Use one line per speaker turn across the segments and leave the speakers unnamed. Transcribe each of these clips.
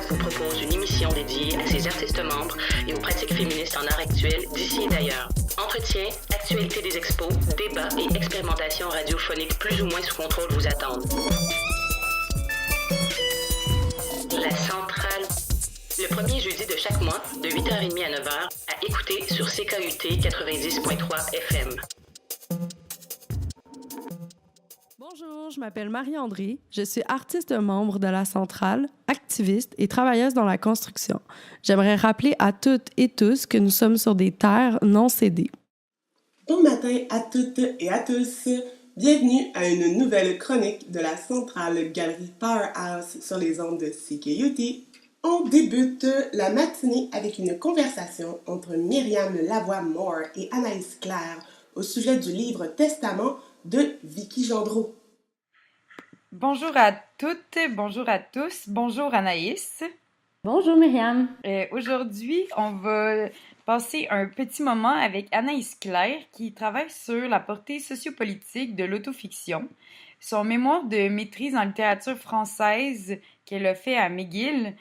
vous propose une émission dédiée à ses artistes membres et aux pratiques féministes en art actuel d'ici et d'ailleurs. Entretiens, actualité des expos, débats et expérimentations radiophoniques plus ou moins sous contrôle vous attendent. La Centrale. Le premier jeudi de chaque mois, de 8h30 à 9h, à écouter sur CKUT 90.3 FM.
Bonjour, je m'appelle Marie-André. Je suis artiste membre de la Centrale, activiste et travailleuse dans la construction. J'aimerais rappeler à toutes et tous que nous sommes sur des terres non cédées.
Bon matin à toutes et à tous. Bienvenue à une nouvelle chronique de la Centrale Galerie Powerhouse sur les ondes de CKUT. On débute la matinée avec une conversation entre Myriam Lavoie-Moore et Anaïs Claire au sujet du livre Testament de Vicky Gendreau.
Bonjour à toutes, bonjour à tous, bonjour Anaïs.
Bonjour Myriam.
Aujourd'hui, on va passer un petit moment avec Anaïs Claire qui travaille sur la portée sociopolitique de l'autofiction. Son mémoire de maîtrise en littérature française qu'elle a fait à McGill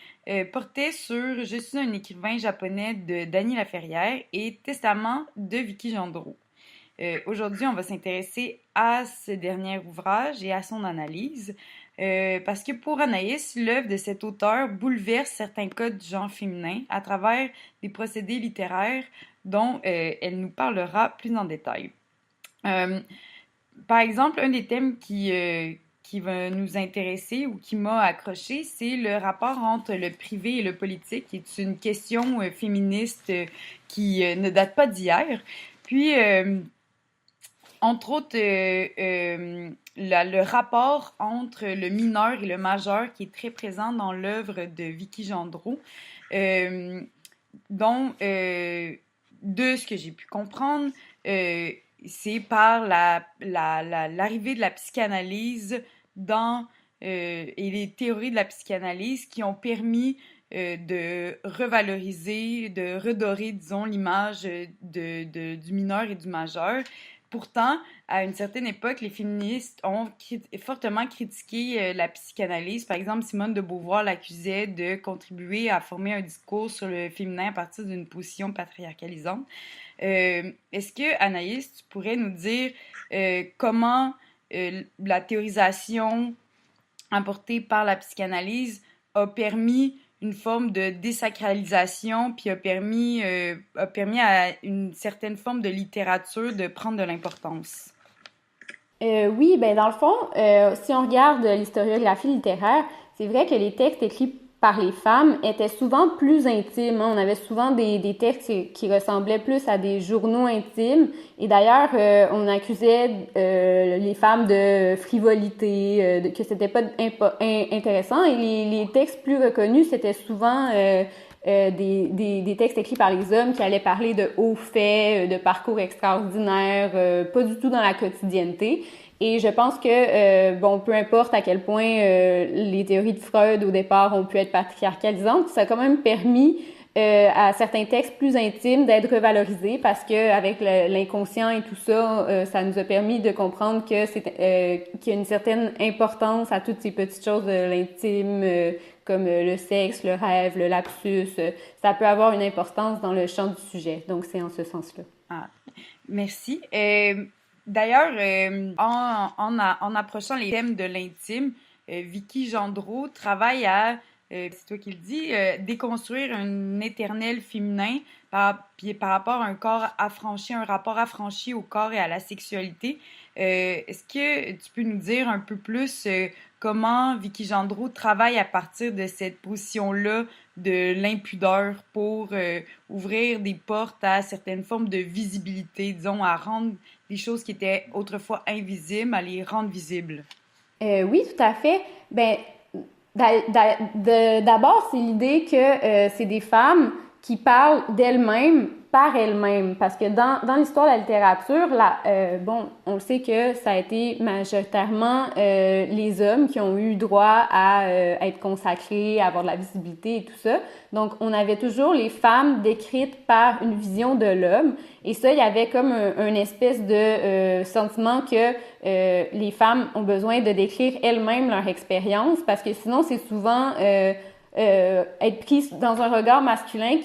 portait sur Je suis un écrivain japonais de Dany Laferrière et Testament de Vicky Gendreau. Aujourd'hui, on va s'intéresser à ce dernier ouvrage et à son analyse parce que pour Anaïs, l'œuvre de cet auteur bouleverse certains codes du genre féminin à travers des procédés littéraires dont elle nous parlera plus en détail. Par exemple, un des thèmes qui va nous intéresser ou qui m'a accroché, c'est le rapport entre le privé et le politique, qui est une question féministe qui ne date pas d'hier. Puis, entre autres, le rapport entre le mineur et le majeur qui est très présent dans l'œuvre de Vicky Gendreau, dont, de ce que j'ai pu comprendre, c'est par l'arrivée de la psychanalyse et les théories de la psychanalyse qui ont permis de revaloriser, de redorer, disons, l'image du mineur et du majeur. Pourtant, à une certaine époque, les féministes ont fortement critiqué la psychanalyse. Par exemple, Simone de Beauvoir l'accusait de contribuer à former un discours sur le féminin à partir d'une position patriarcalisante. Est-ce que, Anaïs, tu pourrais nous dire comment la théorisation apportée par la psychanalyse a permis une forme de désacralisation, puis a permis à une certaine forme de littérature de prendre de l'importance?
Oui, ben dans le fond, si on regarde l'historiographie littéraire, c'est vrai que les textes écrits par les femmes étaient souvent plus intimes. On avait souvent des textes qui ressemblaient plus à des journaux intimes. Et d'ailleurs, on accusait les femmes de frivolité, que c'était pas intéressant. Et les textes plus reconnus, c'était souvent des textes écrits par les hommes qui allaient parler de hauts faits, de parcours extraordinaires, pas du tout dans la quotidienneté. Et je pense que, peu importe à quel point les théories de Freud au départ ont pu être patriarcalisantes, ça a quand même permis à certains textes plus intimes d'être revalorisés parce que avec l'inconscient et tout ça, ça nous a permis de comprendre que qu'il y a une certaine importance à toutes ces petites choses de l'intime, comme le sexe, le rêve, le lapsus. Ça peut avoir une importance dans le champ du sujet. Donc, c'est en ce sens-là.
Ah, merci. D'ailleurs, en approchant les thèmes de l'intime, Vicky Gendreau travaille à, c'est toi qui le dis, déconstruire un éternel féminin par rapport à un corps affranchi, un rapport affranchi au corps et à la sexualité. Est-ce que tu peux nous dire un peu plus comment Vicky Gendreau travaille à partir de cette position-là de l'impudeur pour ouvrir des portes à certaines formes de visibilité, disons, à rendre des choses qui étaient autrefois invisibles, à les rendre visibles?
Oui, tout à fait. Ben, d'abord, c'est l'idée que c'est des femmes qui parlent d'elles-mêmes par elles-mêmes. Parce que dans l'histoire de la littérature, on le sait que ça a été majoritairement les hommes qui ont eu droit à être consacrés, à avoir de la visibilité et tout ça. Donc, on avait toujours les femmes décrites par une vision de l'homme. Et ça, il y avait comme un espèce de sentiment que les femmes ont besoin de décrire elles-mêmes leur expérience parce que sinon, c'est souvent être pris dans un regard masculin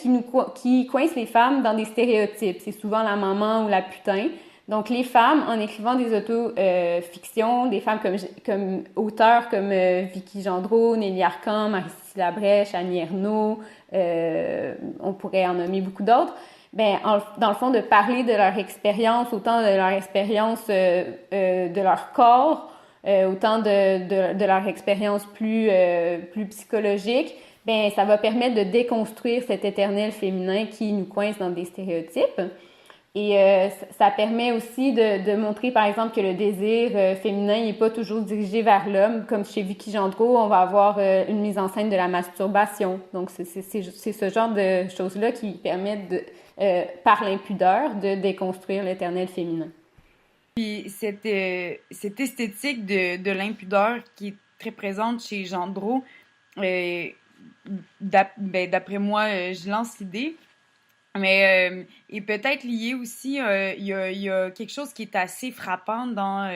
qui coince les femmes dans des stéréotypes. C'est souvent la maman ou la putain. Donc, les femmes, en écrivant des auto-fictions, des femmes comme auteurs comme Vicky Gendreau, Nelly Arcan, Marie-Cécile Labrèche, Annie Ernaux, on pourrait en nommer beaucoup d'autres, dans le fond, de parler de leur expérience, autant de leur expérience de leur corps, autant de leur expérience plus psychologique, ça va permettre de déconstruire cet éternel féminin qui nous coince dans des stéréotypes. Et ça permet aussi de montrer, par exemple, que le désir féminin n'est pas toujours dirigé vers l'homme. Comme chez Vicky Gendreau, on va avoir une mise en scène de la masturbation. Donc, c'est ce genre de choses-là qui permettent, par l'impudeur, de déconstruire l'éternel féminin.
Puis cette esthétique de l'impudeur qui est très présente chez Gendreau, d'après moi, je lance l'idée, mais est peut-être lié aussi, il y a quelque chose qui est assez frappant dans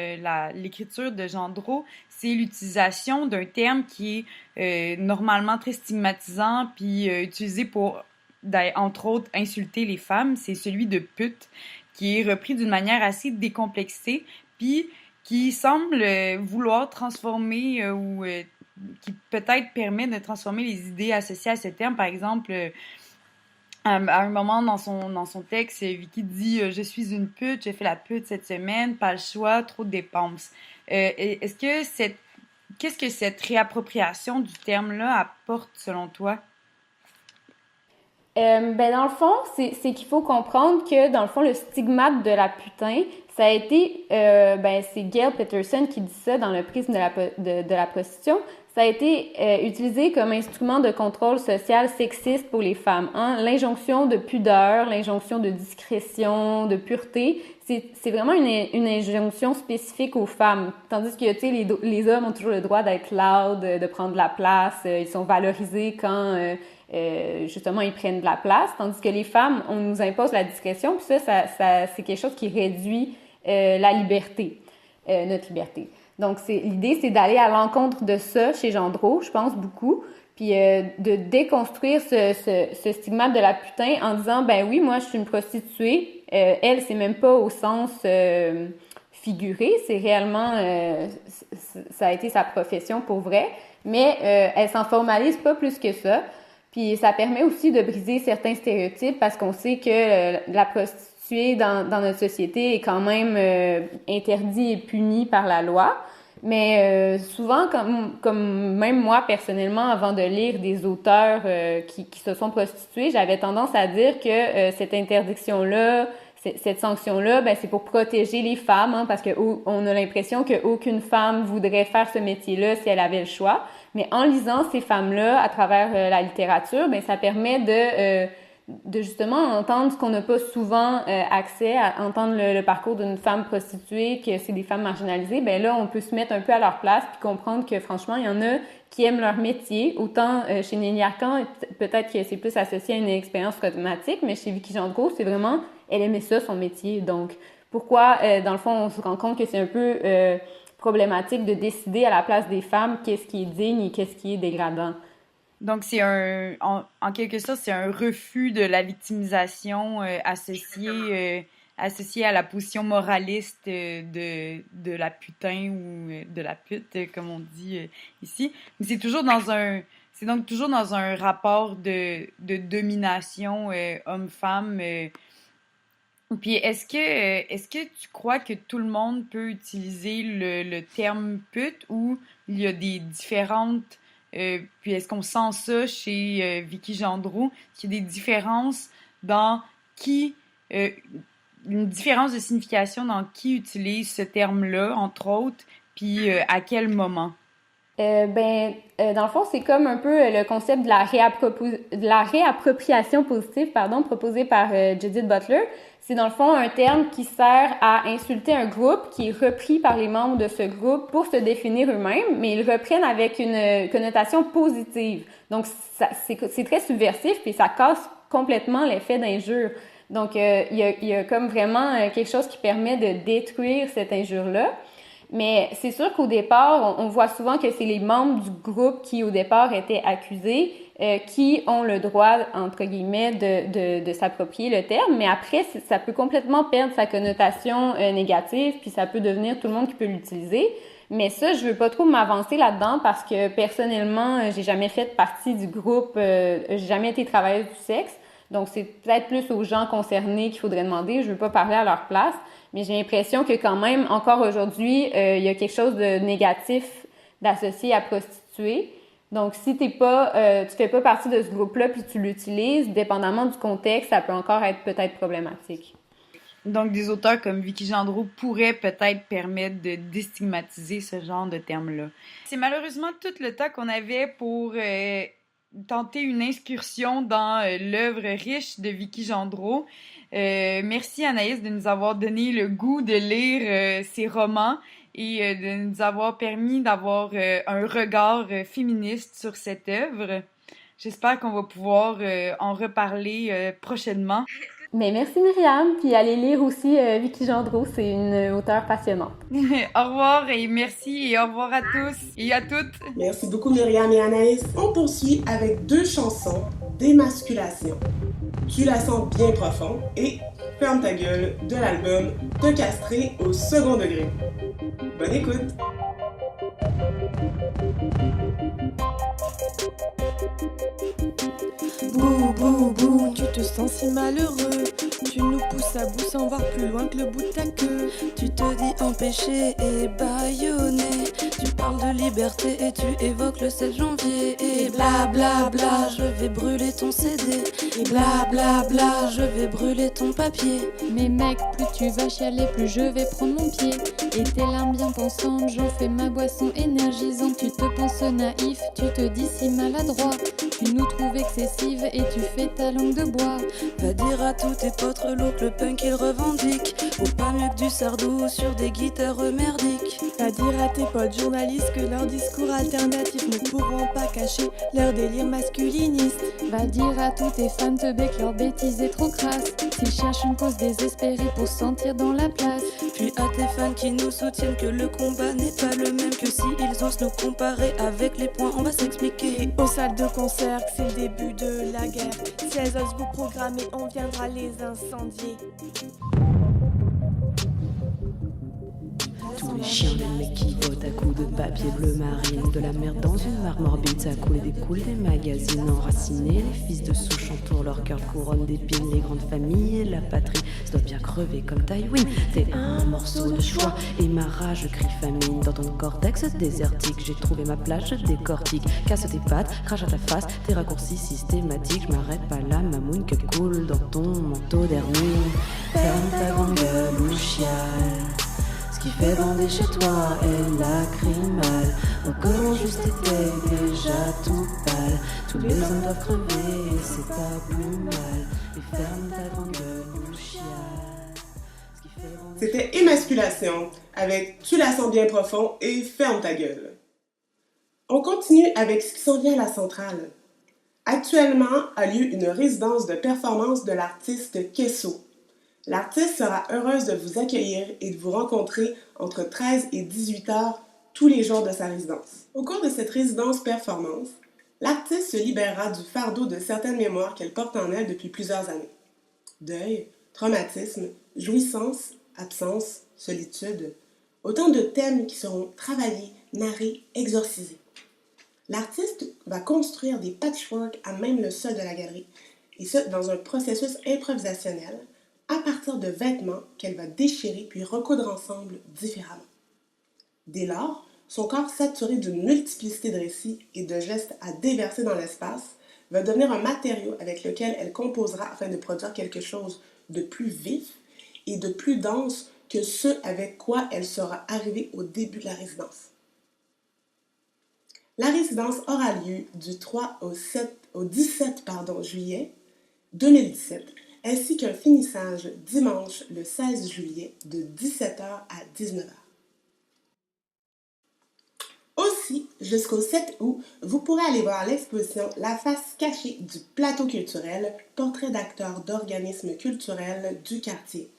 l'écriture de Gendreau, c'est l'utilisation d'un terme qui est normalement très stigmatisant, puis utilisé pour, entre autres, insulter les femmes, c'est celui de pute, qui est repris d'une manière assez décomplexée, puis qui semble vouloir transformer ou qui peut-être permet de transformer les idées associées à ce terme. Par exemple, à un moment dans son texte, Vicky dit « Je suis une pute, j'ai fait la pute cette semaine, pas le choix, trop de dépenses. » Qu'est-ce que cette réappropriation du terme-là apporte selon toi?
Dans le fond, c'est qu'il faut comprendre que, dans le fond, le stigmate de la putain, ça a été, c'est Gail Peterson qui dit ça dans le prisme de la prostitution, ça a été utilisé comme instrument de contrôle social sexiste pour les femmes. Hein? L'injonction de pudeur, l'injonction de discrétion, de pureté, c'est vraiment une injonction spécifique aux femmes. Tandis que, tu sais, les hommes ont toujours le droit d'être loud, de prendre de la place, ils sont valorisés quand... justement, ils prennent de la place, tandis que les femmes, on nous impose la discrétion, puis ça c'est quelque chose qui réduit la liberté, notre liberté. Donc, l'idée, c'est d'aller à l'encontre de ça chez Gendreau, je pense beaucoup, puis de déconstruire ce stigmate de la putain en disant, ben oui, moi, je suis une prostituée, elle, c'est même pas au sens figuré, c'est réellement, ça a été sa profession pour vrai, mais elle s'en formalise pas plus que ça. Puis ça permet aussi de briser certains stéréotypes parce qu'on sait que la prostituée dans notre société est quand même interdite et punie par la loi. Mais souvent, comme même moi personnellement, avant de lire des auteurs qui se sont prostitués, j'avais tendance à dire que cette interdiction-là, cette sanction-là, c'est pour protéger les femmes, hein, parce que on a l'impression qu'aucune femme voudrait faire ce métier-là si elle avait le choix. Mais en lisant ces femmes-là à travers la littérature, ça permet de justement entendre ce qu'on n'a pas souvent accès à entendre le parcours d'une femme prostituée, que c'est des femmes marginalisées. Là, on peut se mettre un peu à leur place puis comprendre que franchement, il y en a qui aiment leur métier. Autant chez Nelly Arcan, peut-être que c'est plus associé à une expérience traumatique, mais chez Vicky Gendreau, c'est vraiment, elle aimait ça, son métier. Donc, pourquoi, dans le fond, on se rend compte que c'est un peu problématique de décider à la place des femmes qu'est-ce qui est digne et qu'est-ce qui est dégradant.
Donc, c'est en quelque sorte, c'est un refus de la victimisation associé à la position moraliste de la putain ou de la pute, comme on dit ici. Mais c'est donc toujours dans un rapport de domination homme-femme. Puis est-ce que tu crois que tout le monde peut utiliser le terme pute ou il y a des différentes... puis est-ce qu'on sent ça chez Vicky Gendreau, qu'il y a des différences dans une différence de signification dans qui utilise ce terme-là, entre autres, puis à quel moment?
Dans le fond, c'est comme un peu le concept de la réappropriation positive, proposé par Judith Butler. C'est dans le fond un terme qui sert à insulter un groupe qui est repris par les membres de ce groupe pour se définir eux-mêmes, mais ils reprennent avec une connotation positive. Donc, c'est très subversif, puis ça casse complètement l'effet d'injure. Donc, il y a comme vraiment quelque chose qui permet de détruire cette injure-là. Mais c'est sûr qu'au départ, on voit souvent que c'est les membres du groupe qui, au départ, étaient accusés qui ont le droit, entre guillemets, de s'approprier le terme, mais après, ça peut complètement perdre sa connotation négative, puis ça peut devenir tout le monde qui peut l'utiliser. Mais ça, je veux pas trop m'avancer là-dedans parce que personnellement, j'ai jamais fait partie du groupe, j'ai jamais été travailleuse du sexe. Donc, c'est peut-être plus aux gens concernés qu'il faudrait demander. Je veux pas parler à leur place, mais j'ai l'impression que quand même, encore aujourd'hui, il y a quelque chose de négatif d'associer à prostituée. Donc, si tu fais pas partie de ce groupe-là puis tu l'utilises, dépendamment du contexte, ça peut encore être peut-être problématique.
Donc, des auteurs comme Vicky Gendreau pourraient peut-être permettre de déstigmatiser ce genre de termes-là. C'est malheureusement tout le temps qu'on avait pour tenter une incursion dans l'œuvre riche de Vicky Gendreau. Merci Anaïs de nous avoir donné le goût de lire ses romans et de nous avoir permis d'avoir un regard féministe sur cette œuvre. J'espère qu'on va pouvoir en reparler prochainement.
Mais merci Myriam, puis allez lire aussi Vicky Gendreau, c'est une auteure passionnante.
Au revoir et merci et au revoir à tous et à toutes.
Merci beaucoup Myriam et Anaïs. On poursuit avec 2 chansons d'émasculation. Tu la sens bien profond et Ferme ta gueule de l'album Te castrer au second degré. Bonne écoute!
Bouh, bouh, bouh, tu te sens si malheureux. Tu nous pousses à bout sans voir plus loin que le bout de ta queue. Tu te dis empêché et bâillonné. Tu parles de liberté et tu évoques le 7 janvier. Et bla bla bla, je vais brûler ton CD. Et bla bla bla, je vais brûler ton papier.
Mais mec, plus tu vas chialer, plus je vais prendre mon pied. Et tes larmes bien pensantes, j'en fais ma boisson énergisante. Tu te penses naïf, tu te dis si maladroit. Tu nous trouves excessive et tu fais ta langue de bois.
Va dire à tous tes potes relous que le punk ils revendiquent. Ou pas mieux que du sardou sur des guitares merdiques. Va dire à tes potes journalistes que leurs discours alternatifs ne pourront pas cacher leur délire masculiniste.
Va dire à tous tes fans te bec leur bêtise est trop crasse. S'ils cherchent une cause désespérée pour se sentir dans la place.
Puis à tes fans qui nous soutiennent que le combat n'est pas le même. Que si ils osent nous comparer avec les points on va s'expliquer. Et aux salles de concert que c'est le début de la guerre. Si elles osent vous programmer on viendra les incendier.
Tous les chiens des mecs qui votent à coups de papier bleu marine. De la merde dans une mare morbide, ça coule et découle des magazines enracinés. Les fils de souche entourent leur cœur couronne d'épines. Les grandes familles et la patrie se doivent bien crever comme Tywin. T'es un morceau de choix et ma rage crie famine. Dans ton cortex désertique, j'ai trouvé ma place, je décortique. Casse tes pattes, crache à ta face, tes raccourcis systématiques. Je m'arrête pas là, mamoune, que coule dans ton manteau d'hermine. Ferme ta grande gueule ou chiale. Qui fait bander chez toi est lacrymal. Mon corps juste était déjà tout pâle. Tous les hommes doivent crever et c'est pas plus mal. Et ferme ta grande gueule ou chiale.
C'était Émasculation avec Tu la sens bien profond et Ferme ta gueule. On continue avec ce qui s'en vient à la centrale. Actuellement a lieu une résidence de performance de l'artiste Kesso. L'artiste sera heureuse de vous accueillir et de vous rencontrer entre 13 et 18 heures tous les jours de sa résidence. Au cours de cette résidence performance, l'artiste se libérera du fardeau de certaines mémoires qu'elle porte en elle depuis plusieurs années. Deuil, traumatisme, jouissance, absence, solitude, autant de thèmes qui seront travaillés, narrés, exorcisés. L'artiste va construire des patchworks à même le sol de la galerie, et ce, dans un processus improvisationnel, à partir de vêtements qu'elle va déchirer puis recoudre ensemble différemment. Dès lors, son corps saturé d'une multiplicité de récits et de gestes à déverser dans l'espace va devenir un matériau avec lequel elle composera afin de produire quelque chose de plus vif et de plus dense que ce avec quoi elle sera arrivée au début de la résidence. La résidence aura lieu du 3 au 17 juillet 2017, ainsi qu'un finissage dimanche le 16 juillet de 17h à 19h. Aussi, jusqu'au 7 août, vous pourrez aller voir l'exposition La face cachée du plateau culturel, portrait d'acteurs d'organismes culturels du quartier,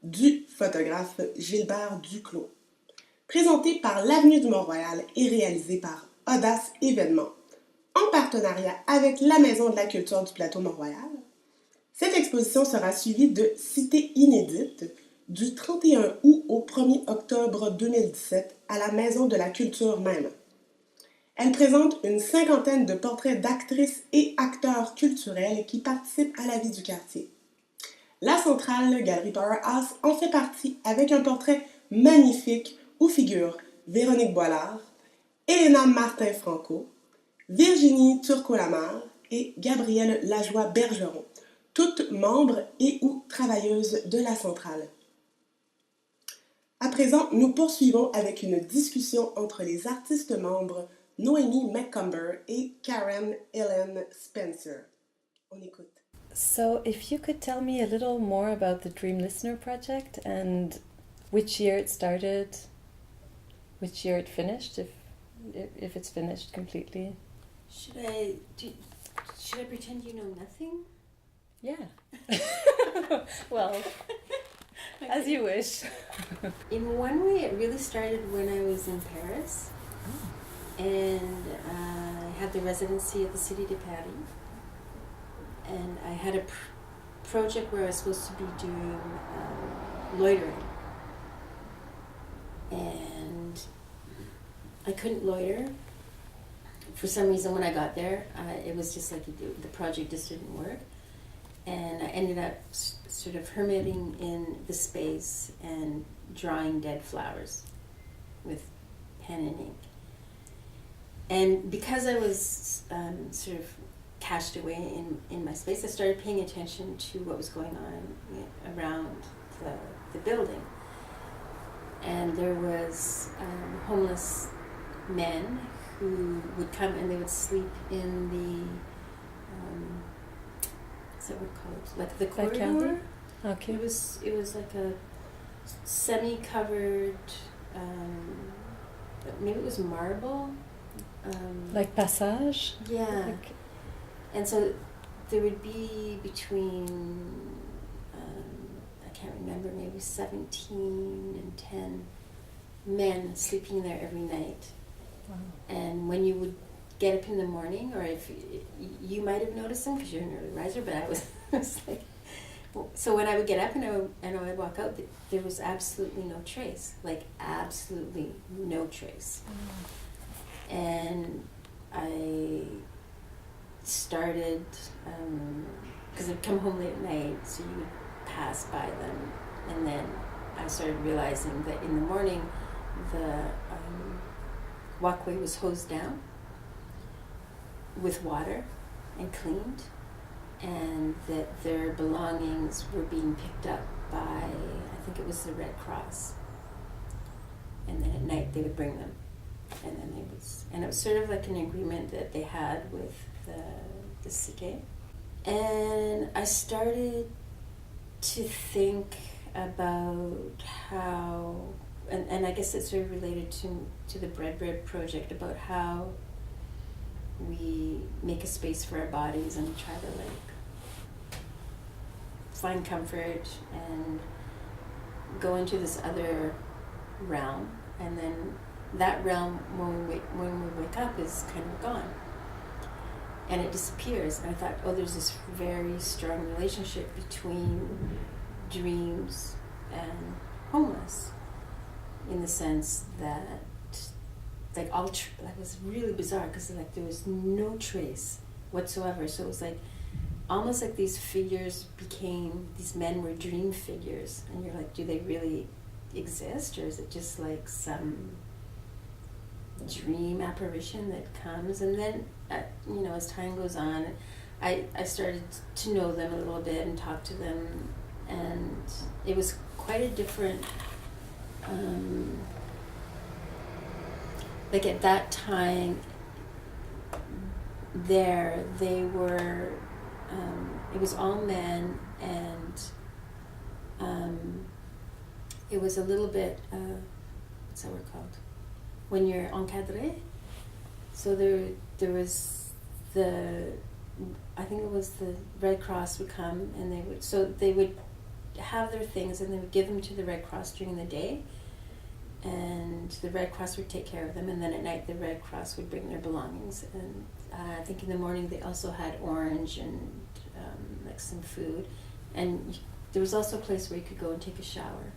du photographe Gilbert Duclos. Présenté par l'Avenue du Mont-Royal et réalisé par Audace Événements. en partenariat avec la Maison de la Culture du Plateau Mont-Royal. Cette exposition sera suivie de Cités inédites du 31 août au 1er octobre 2017 à la Maison de la Culture même. Elle présente une cinquantaine de portraits d'actrices et acteurs culturels qui participent à la vie du quartier. La centrale Galerie Powerhouse en fait partie avec un portrait magnifique où figurent Véronique Boilard, Elena Martin-Franco, Virginie Turcot-Lamarre et Gabrielle Lajoie-Bergeron, toutes membres et ou travailleuses de la centrale. À présent, nous poursuivons avec une discussion entre les artistes membres Noémie McCumber et Karen Ellen Spencer. On écoute.
So, if you could tell me a little more about the Dream Listener project and which year it started, which year it finished, if it's finished completely.
Should I pretend you know nothing?
Yeah. Well, okay. As you wish.
In one way, it really started when I was in Paris. Oh. And I had the residency at the Cité de Paris. And I had a project where I was supposed to be doing loitering. And I couldn't loiter. For some reason, when I got there, it was just like the project just didn't work. And I ended up sort of hermiting in the space and drawing dead flowers with pen and ink. And because I was sort of cached away in my space, I started paying attention to what was going on around the building. And there was homeless men who would come and they would sleep in the, what's that word called? Like the corridor.
Okay.
It was like a semi-covered, maybe it was marble.
Like passage?
Yeah.
Like,
and so there would be between, I can't remember, maybe 17 and 10 men sleeping there every night.
wow.
And when you would get up in the morning, or if you might have noticed them because you're an early riser, but I was like, so when I would get up and I would walk out, there was absolutely no trace, like absolutely no trace. And I started, because I'd come home late at night, so you would pass by them, and then I started realizing that in the morning the walkway was hosed down with water and cleaned, and that their belongings were being picked up by, I think it was the Red Cross, and then at night they would bring them, and then it was sort of like an agreement that they had with the Cité. And I started to think about how, and I guess it's sort of related to the Bread project, about how we make a space for our bodies and try to like find comfort and go into this other realm, and then that realm when we wake up is kind of gone and it disappears. And I thought, oh, there's this very strong relationship between dreams and homeless, in the sense that like that was really bizarre, because like there was no trace whatsoever. So it was like almost like these figures these men were dream figures, and you're like, do they really exist, or is it just like some dream apparition that comes? And then as time goes on, I started to know them a little bit and talk to them, and it was quite a different like at that time they were it was all men, and it was a little bit what's that word called when you're encadré. So there was I think it was the Red Cross would come, and they would have their things and they would give them to the Red Cross during the day, and the Red Cross would take care of them, and then at night the Red Cross would bring their belongings. And I think in the morning they also had orange and like some food, and there was also a place where you could go and take a shower.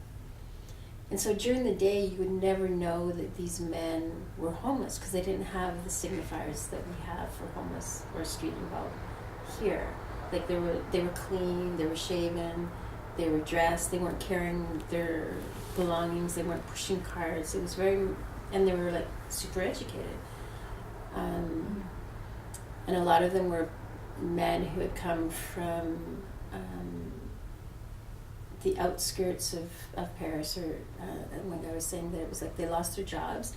And so during the day you would never know that these men were homeless because they didn't have the signifiers that we have for homeless or street involved here. Like they were clean, they were shaven, they were dressed, they weren't carrying their belongings, they weren't pushing carts. It was and they were like super educated. And a lot of them were men who had come from the outskirts of Paris, or one guy was saying that it was like they lost their jobs,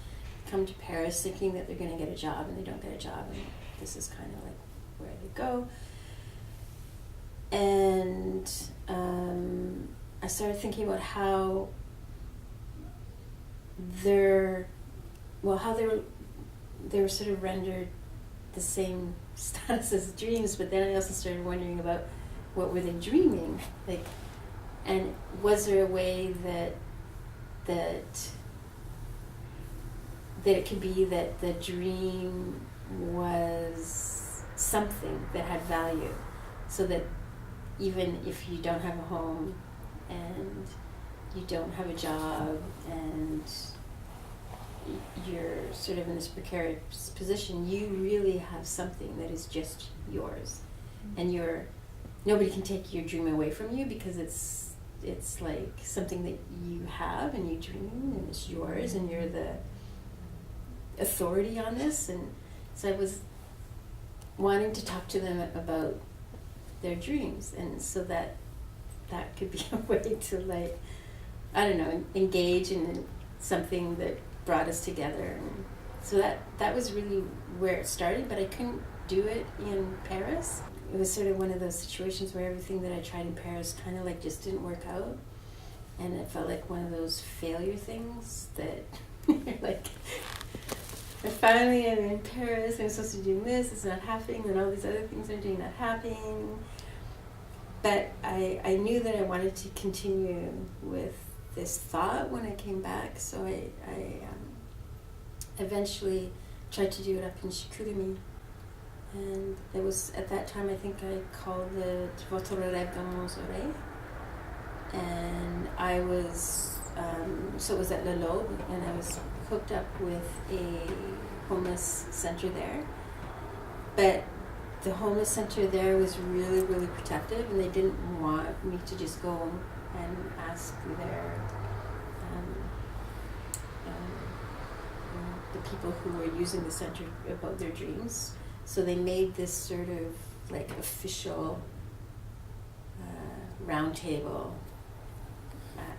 come to Paris thinking that they're going to get a job, and they don't get a job, and this is kind of like where they go. And I started thinking about how they were sort of rendered the same status as dreams, but then I also started wondering about what were they dreaming, like, and was there a way that it could be that the dream was something that had value, so that even if you don't have a home and you don't have a job and you're sort of in this precarious position, you really have something that is just yours. And nobody can take your dream away from you because it's like something that you have and you dream and it's yours and you're the authority on this. And so I was wanting to talk to them about their dreams, and so that could be a way to, like, I don't know, engage in something that brought us together. And so that was really where it started, but I couldn't do it in Paris. It was sort of one of those situations where everything that I tried in Paris kind of like just didn't work out, and it felt like one of those failure things that like, I finally am in Paris, I'm supposed to do this, it's not happening, and all these other things I'm doing not happening. But I knew that I wanted to continue with this thought when I came back, so I eventually tried to do it up in Chicoutimi. And it was at that time, I think I called it Votre rêve dans mon oreille. And I was, so it was at Le Lobe, and I was hooked up with a homeless center there. But the homeless center there was really, really protective, and they didn't want me to just go and ask the people who were using the center about their dreams. So they made this sort of like official roundtable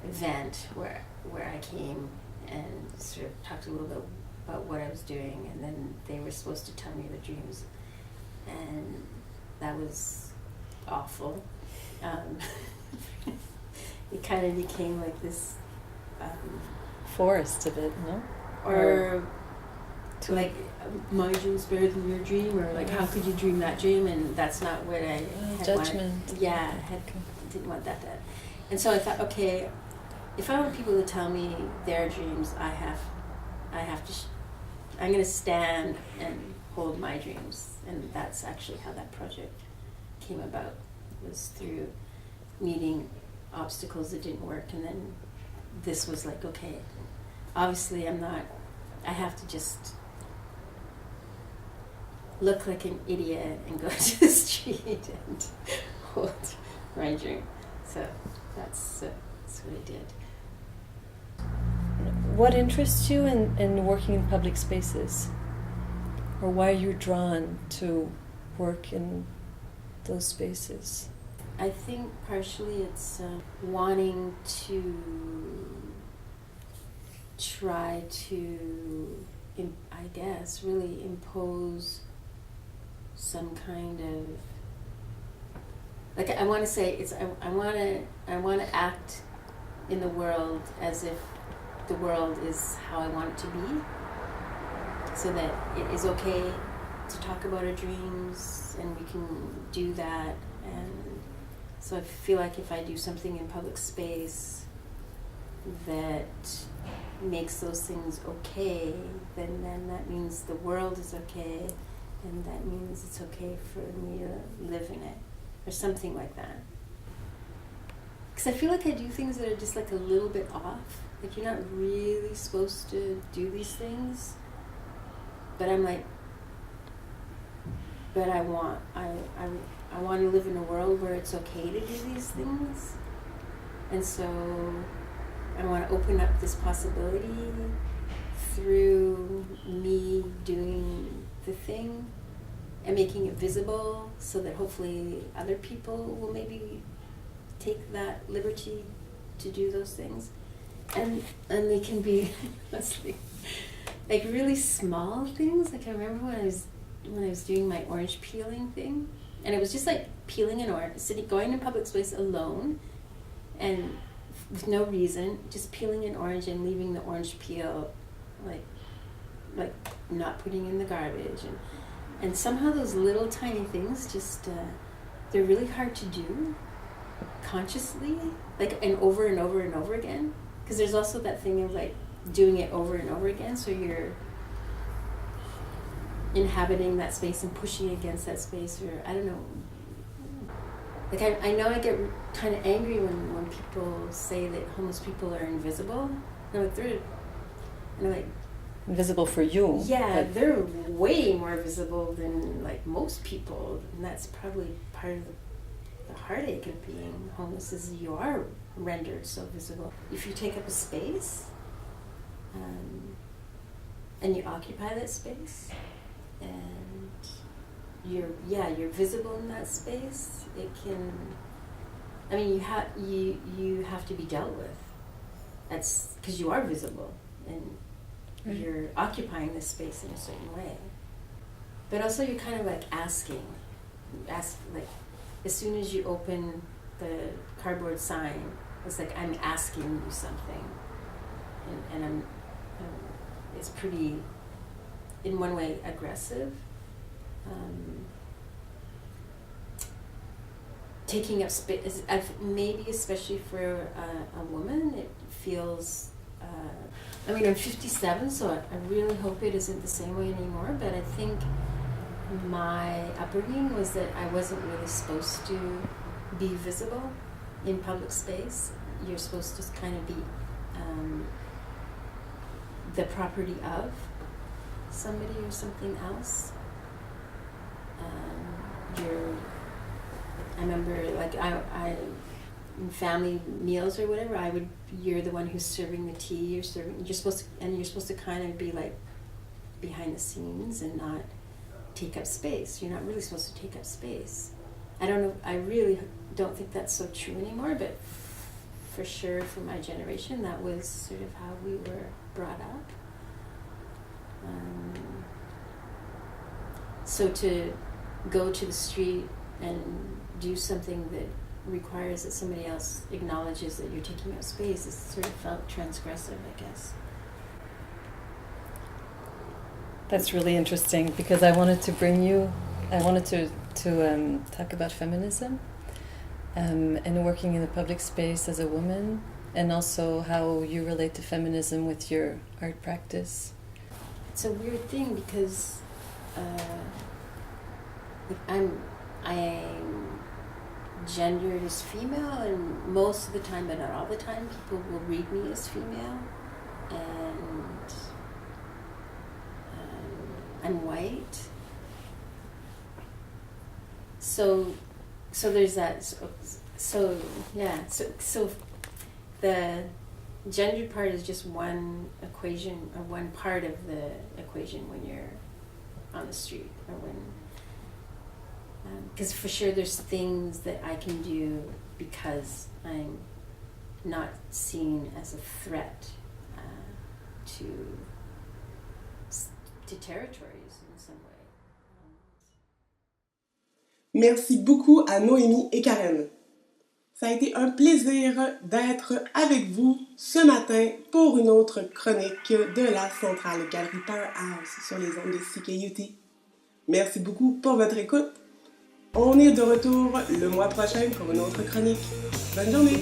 event where I came and sort of talked a little bit about what I was doing, and then they were supposed to tell me the dreams, and that was awful. It kind of became like this
forced a bit, no?
Or like, my dream's better than your dream, or like, how could you dream that dream? And that's not what I had
judgment.
Didn't want that. And so I thought, okay, if I want people to tell me their dreams, I have to. I'm going to stand and hold my dreams, and that's actually how that project came about. Was through meeting obstacles that didn't work, and then this was like, okay, obviously I have to just look like an idiot and go to the street and hold my dream. So that's what I did.
What interests you in working in public spaces? Or why are you drawn to work in those spaces?
I think partially it's wanting to try to, I guess, really impose some kind of, like, I want to say it's I want to act in the world as if the world is how I want it to be, so that it is okay to talk about our dreams and we can do that. And so I feel like if I do something in public space, that makes those things okay, then that means the world is okay, and that means it's okay for me to live in it, or something like that. Because I feel like I do things that are just like a little bit off. Like you're not really supposed to do these things, but I'm like, but I want to live in a world where it's okay to do these things, and so I want to open up this possibility through me doing the thing and making it visible, so that hopefully other people will maybe take that liberty to do those things, and they can be like really small things. Like I remember when I was doing my orange peeling thing, and it was just like peeling an orange, going in public space alone, and with no reason, just peeling an orange and leaving the orange peel, like not putting in the garbage, and somehow those little tiny things just they're really hard to do consciously, like, and over and over and over again, because there's also that thing of like doing it over and over again, so you're inhabiting that space and pushing against that space, or I don't know. Like I know I get kind of angry when people say that homeless people are invisible. And I'm like,
invisible for you.
Yeah, they're way more visible than like most people, and that's probably part of the heartache of being homeless, is you are rendered so visible. If you take up a space, and you occupy that space, and you're visible in that space, it can, I mean, you have to be dealt with. That's because you are visible, and you're occupying this space in a certain way. But also you're kind of like ask, like, as soon as you open the cardboard sign, it's like I'm asking you something, and I'm it's pretty, in one way, aggressive. Taking up space, maybe especially for a woman, it feels, I mean, I'm 57, so I really hope it isn't the same way anymore, but I think my upbringing was that I wasn't really supposed to be visible in public space. You're supposed to kind of be the property of somebody or something else. I remember, like, I in family meals or whatever, you're the one who's serving the tea, you're supposed to kind of be like behind the scenes and not take up space. You're not really supposed to take up space. I don't know, I really don't think that's so true anymore, but for sure for my generation, that was sort of how we were brought up. So to go to the street and do something that requires that somebody else acknowledges that you're taking up space, it sort of felt transgressive, I guess.
That's really interesting, because I wanted to talk about feminism and working in the public space as a woman, and also how you relate to feminism with your art practice.
It's a weird thing because I'm gendered as female, and most of the time, but not all the time, people will read me as female, and I'm white. So there's that. So the gendered part is just one equation, or one part of the equation when you're on the street, or when. Because for sure there's things that I can do because I'm not seen as a threat to territories in some way.
Merci beaucoup à Noémie et Karen. Ça a été un plaisir d'être avec vous ce matin pour une autre chronique de la Centrale Galerie Powerhouse sur les ondes de CKUT. Merci beaucoup pour votre écoute. On est de retour le mois prochain pour une autre chronique. Bonne journée!